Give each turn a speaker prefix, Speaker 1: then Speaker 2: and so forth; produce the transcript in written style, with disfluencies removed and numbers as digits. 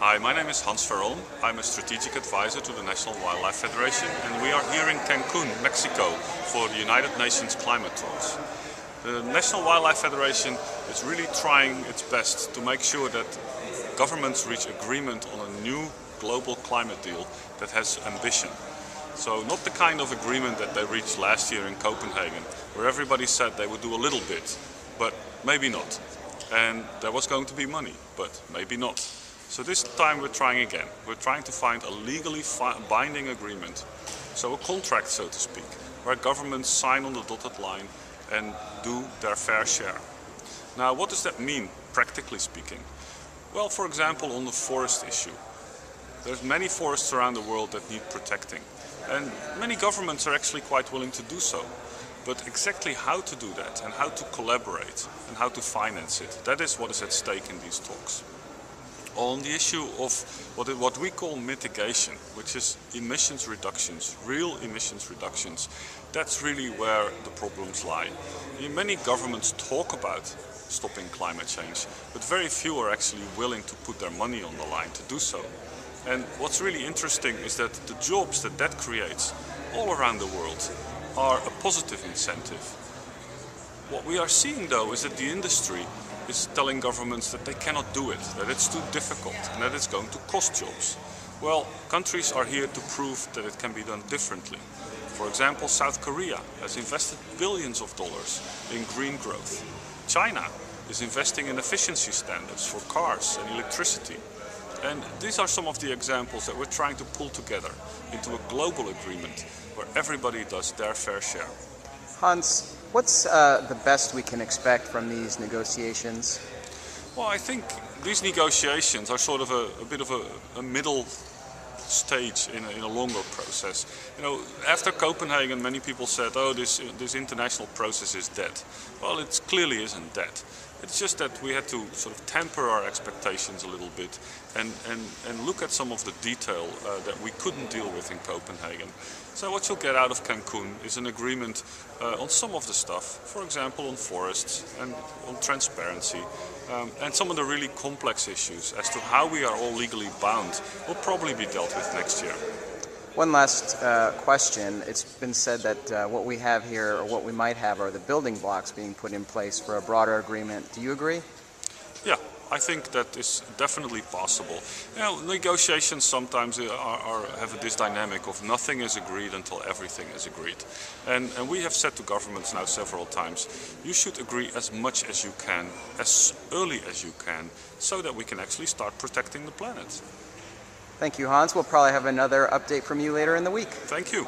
Speaker 1: Hi, my name is Hans Verolm. I'm a strategic advisor to the National Wildlife Federation, and we are here in Cancun, Mexico, for the United Nations climate talks. The National Wildlife Federation is really trying its best to make sure that governments reach agreement on a new global climate deal that has ambition. So not the kind of agreement that they reached last year in Copenhagen, where everybody said they would do a little bit, but maybe not. And there was going to be money, but maybe not. So this time we're trying again. We're trying to find a legally binding agreement. So a contract, so to speak, where governments sign on the dotted line and do their fair share. Now, what does that mean, practically speaking? Well, for example, on the forest issue. There's many forests around the world that need protecting. And many governments are actually quite willing to do so. But exactly how to do that and how to collaborate and how to finance it, that is what is at stake in these talks. On the issue of what we call mitigation, which is emissions reductions, real emissions reductions, that's really where the problems lie. Many governments talk about stopping climate change, but very few are actually willing to put their money on the line to do so. And what's really interesting is that the jobs that creates all around the world are a positive incentive. What we are seeing though is that the industry is telling governments that they cannot do it, that it's too difficult and that it's going to cost jobs. Well, countries are here to prove that it can be done differently. For example, South Korea has invested billions of dollars in green growth. China is investing in efficiency standards for cars and electricity. And these are some of the examples that we're trying to pull together into a global agreement where everybody does their fair share.
Speaker 2: Hans, what's the best we can expect from these negotiations?
Speaker 1: Well, I think these negotiations are sort of a bit of a middle stage in a longer process. You know, after Copenhagen, many people said, "Oh, this international process is dead." Well, it clearly isn't dead. It's just that we had to sort of temper our expectations a little bit and look at some of the detail that we couldn't deal with in Copenhagen. So what you'll get out of Cancun is an agreement on some of the stuff, for example on forests and on transparency, and some of the really complex issues as to how we are all legally bound will probably be dealt with next year.
Speaker 2: One last question. It's been said that what we have here, or what we might have, are the building blocks being put in place for a broader agreement. Do you agree?
Speaker 1: Yeah, I think that is definitely possible. You know, negotiations sometimes have this dynamic of nothing is agreed until everything is agreed. And we have said to governments now several times, you should agree as much as you can, as early as you can, so that we can actually start protecting the planet.
Speaker 2: Thank you, Hans. We'll probably have another update from you later in the week.
Speaker 1: Thank you.